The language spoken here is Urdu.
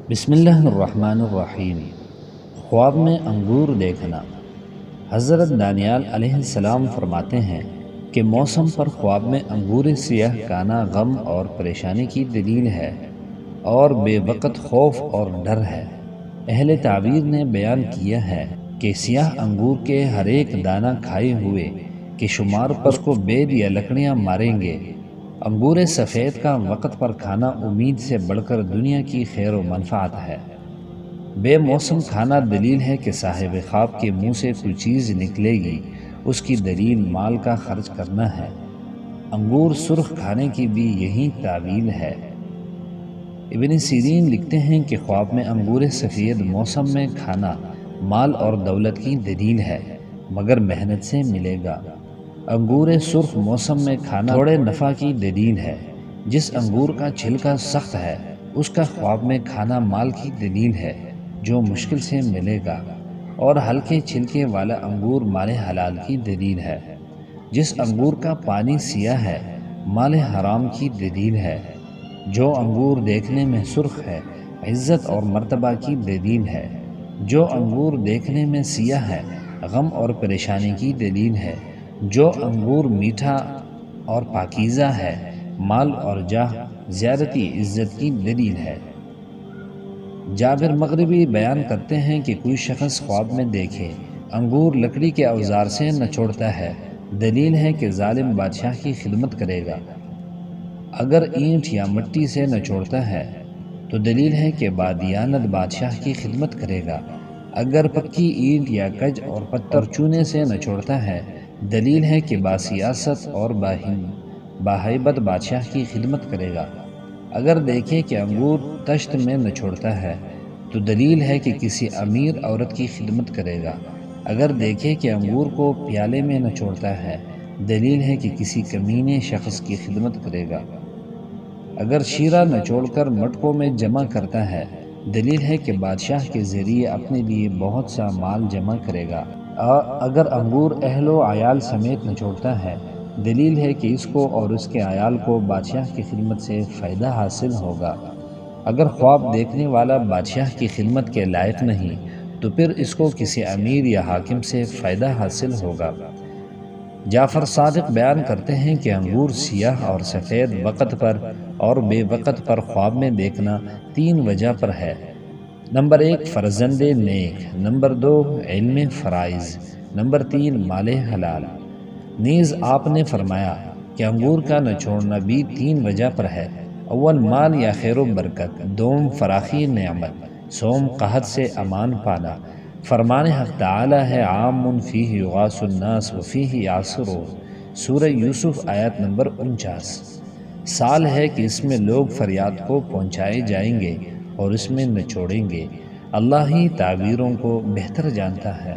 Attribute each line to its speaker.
Speaker 1: بسم اللہ الرحمن الرحیم۔ خواب میں انگور دیکھنا۔ حضرت دانیال علیہ السلام فرماتے ہیں کہ موسم پر خواب میں انگور سیاہ کانا غم اور پریشانی کی دلیل ہے اور بے وقت خوف اور ڈر ہے۔ اہل تعبیر نے بیان کیا ہے کہ سیاہ انگور کے ہر ایک دانہ کھائے ہوئے کے شمار پر اس کو بید یا لکڑیاں ماریں گے۔ انگور سفید کا وقت پر کھانا امید سے بڑھ کر دنیا کی خیر و منفعت ہے۔ بے موسم کھانا دلیل ہے کہ صاحب خواب کے منہ سے کوئی چیز نکلے گی، اس کی دلیل مال کا خرچ کرنا ہے۔ انگور سرخ کھانے کی بھی یہی تعویل ہے۔ ابن سیرین لکھتے ہیں کہ خواب میں انگور سفید موسم میں کھانا مال اور دولت کی دلیل ہے، مگر محنت سے ملے گا۔ انگور سرخ موسم میں کھانا تھوڑے نفع کی دلیل ہے۔ جس انگور کا چھلکا سخت ہے اس کا خواب میں کھانا مال کی دلیل ہے جو مشکل سے ملے گا، اور ہلکے چھلکے والا انگور مال حلال کی دلیل ہے۔ جس انگور کا پانی سیاہ ہے مال حرام کی دلیل ہے۔ جو انگور دیکھنے میں سرخ ہے عزت اور مرتبہ کی دلیل ہے۔ جو انگور دیکھنے میں سیاہ ہے غم اور پریشانی کی دلیل ہے۔ جو انگور میٹھا اور پاکیزہ ہے مال اور جاہ زیادتی عزت کی دلیل ہے۔ جابر مغربی بیان کرتے ہیں کہ کوئی شخص خواب میں دیکھے انگور لکڑی کے اوزار سے نچوڑتا ہے، دلیل ہے کہ ظالم بادشاہ کی خدمت کرے گا۔ اگر اینٹ یا مٹی سے نچوڑتا ہے تو دلیل ہے کہ بادیانت بادشاہ کی خدمت کرے گا۔ اگر پکی اینٹ یا کج اور پتھر چونے سے نچوڑتا ہے دلیل ہے کہ باسیاست اور باہیبت بادشاہ کی خدمت کرے گا۔ اگر دیکھے کہ انگور تشت میں نچوڑتا ہے تو دلیل ہے کہ کسی امیر عورت کی خدمت کرے گا۔ اگر دیکھے کہ انگور کو پیالے میں نچوڑتا ہے دلیل ہے کہ کسی کمینے شخص کی خدمت کرے گا۔ اگر شیرہ نچوڑ کر مٹکوں میں جمع کرتا ہے دلیل ہے کہ بادشاہ کے ذریعے اپنے لیے بہت سا مال جمع کرے گا۔ اگر انگور اہل و عیال سمیت نچوڑتا ہے دلیل ہے کہ اس کو اور اس کے عیال کو بادشاہ کی خدمت سے فائدہ حاصل ہوگا۔ اگر خواب دیکھنے والا بادشاہ کی خدمت کے لائق نہیں تو پھر اس کو کسی امیر یا حاکم سے فائدہ حاصل ہوگا۔ جعفر صادق بیان کرتے ہیں کہ انگور سیاہ اور سفید وقت پر اور بے وقت پر خواب میں دیکھنا 3 وجہ پر ہے۔ نمبر 1 فرزند نیک، نمبر 2 علم فرائض، نمبر 3 مال حلال۔ نیز آپ نے فرمایا کہ انگور کا نچوڑنا بھی 3 وجہ پر ہے۔ اول مال یا خیر و برکت، دوم فراخی نعمت، سوم قحط سے امان پانا۔ فرمان حق تعالی ہے عام فیہ یغاث الناس وفیہ یعصرون، سورہ یوسف آیت نمبر 49۔ سال ہے کہ اس میں لوگ فریاد کو پہنچائے جائیں گے اور اس میں نچوڑیں گے۔ اللہ ہی تعبیروں کو بہتر جانتا ہے۔